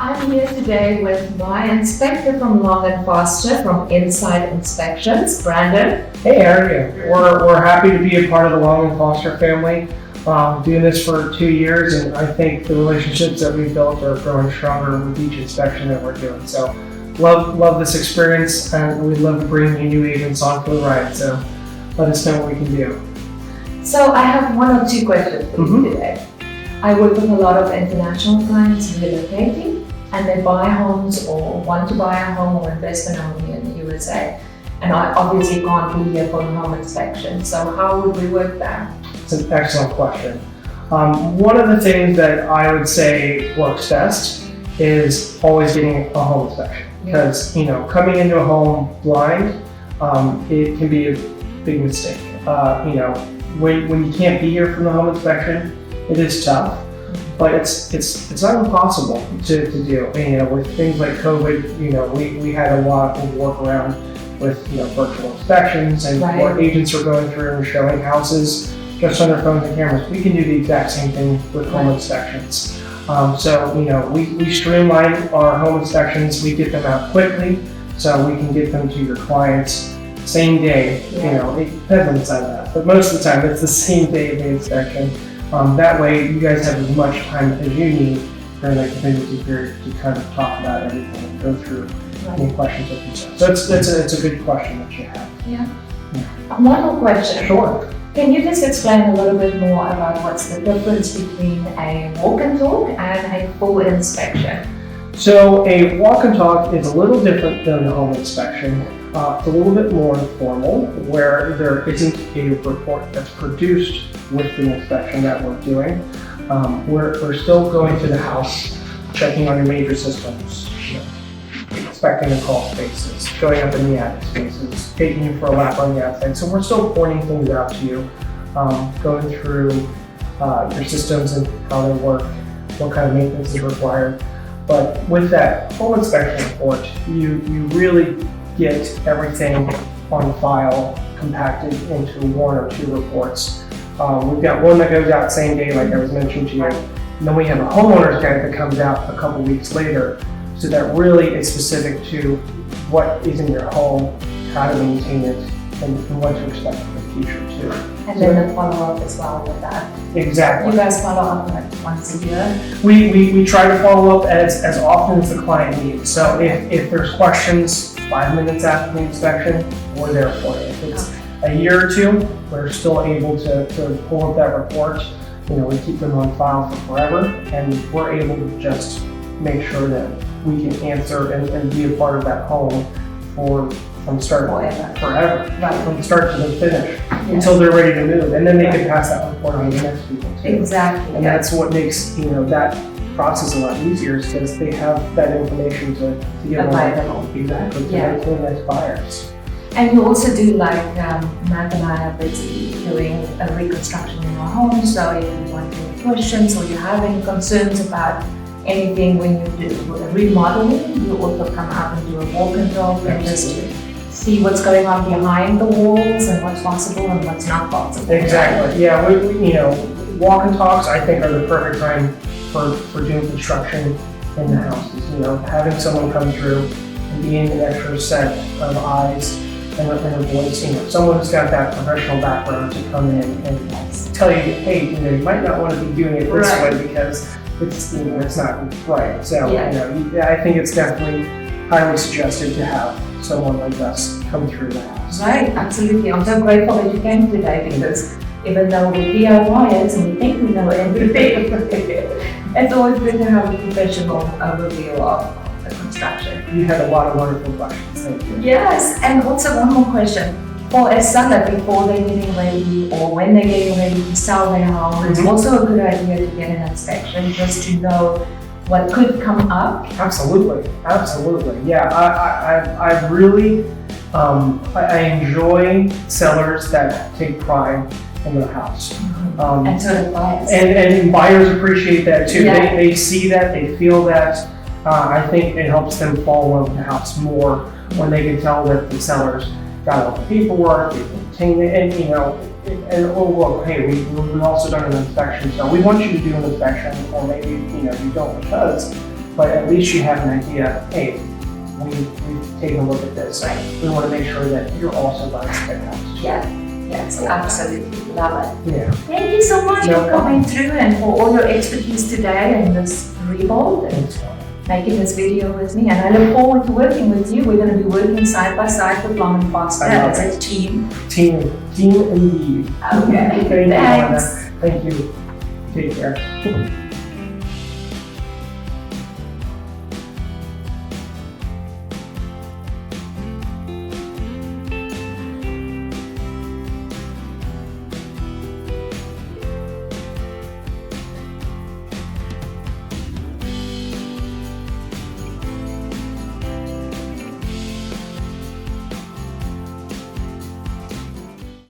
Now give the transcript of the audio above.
I'm here today with my inspector from Long and Foster from Inside Inspections, Brandon. Hey, how are you? We're happy to be a part of the Long and Foster family. Doing this for 2 years, and I think the relationships that we've built are growing stronger with each inspection that we're doing. So, love this experience, and we'd love to bring you new agents on for the ride. So, let us know what we can do. So I have one or two questions for you today. I work with a lot of international clients relocating, and they buy homes or want to buy a home or invest in a home here in the USA. And I obviously can't be here for the home inspection. So how would we work that? It's an excellent question. One of the things that I would say works best is always getting a home inspection. Because coming into a home blind, it can be a big mistake. When you can't be here for the home inspection, it is tough, but it's not impossible to do. With things like COVID, we had a lot of work around with virtual inspections and what agents are going through and showing houses just on their phones and cameras. We can do the exact same thing with home inspections. We streamline our home inspections. We get them out quickly, so we can get them to your clients same day. It depends on the side of that, but most of the time it's the same day of the inspection. That way you guys have as much time as you need during that contingency period to kind of talk about everything and go through any questions or concerns. So it's a good question that you have. Yeah. One more question. Sure. Can you just explain a little bit more about what's the difference between a walk and talk and a full inspection? So a walk and talk is a little different than a home inspection. It's a little bit more informal, where there isn't a report that's produced with the inspection that we're doing. We're still going to the house, checking on your major systems, inspecting the crawl spaces, showing up in the attic spaces, taking you for a lap on the outside. So we're still pointing things out to you, going through your systems and how they work, what kind of maintenance is required. But with that home inspection report, you really get everything on file compacted into one or two reports. We've got one that goes out same day, like I was mentioning to you, and then we have a homeowner's guide that comes out a couple weeks later, so that really is specific to what is in your home, how to maintain it, and what to expect in the future too. And then the follow-up as well with that. Exactly. You guys follow up like once a year? We try to follow up as often as the client needs. So if there's questions 5 minutes after the inspection, we're there for you. If it's a year or two, we're still able to pull up that report. We keep them on file for forever, and we're able to just make sure that we can answer and be a part of that home from start to forever, from start to the finish, until they're ready to move, and then they can pass that report on to the next people too. Exactly. And that's what makes that process a lot easier, is because they have that information to give them exactly to the next buyers. And you also do, like Matt and I are busy doing a reconstruction in our home, so if you want any questions or you have any concerns about anything when you do remodeling, you also come out and do a walk and talk and just see what's going on behind the walls and what's possible and what's not possible. Exactly. Yeah. We walk and talks, I think, are the perfect time for doing construction in the houses. Having someone come through and being an extra set of eyes and a voice. Someone who's got that professional background to come in and tell you, hey, you might not want to be doing it this way because it's not right. So I think it's definitely highly suggested to have someone like us come through the house. Right, absolutely. I'm so grateful that you came today, because even though we're DIYers and we think we know everything, it's always good to have a professional overview of the construction. You had a lot of wonderful questions. Thank you. Yes, and also one more question. For a seller, before they're getting ready or when they're getting ready to sell their home, it's also a good idea to get an inspection just to know what could come up. Absolutely. Yeah, I really I enjoy sellers that take pride in their house. And so do buyers. And buyers appreciate that too. They see that, they feel that. I think it helps them fall in love with the house more when they can tell that the sellers got all the paperwork, they maintain it, and oh look, hey, we've also done an inspection, so we want you to do an inspection, or maybe you don't, because but at least you have an idea, hey, we've taken a look at this. Right. We want to make sure that you're also buying that house. Yeah, yes, absolutely. Love it. Yeah. Thank you so much No for coming through and for all your expertise today in this rebuild and Thanks, Wanda. making this video with me. And I look forward to working with you. We're going to be working side by side with Long and Foster I love as a team. Team indeed. Okay, Thank you, Wanda. thanks. Thank you. Take care.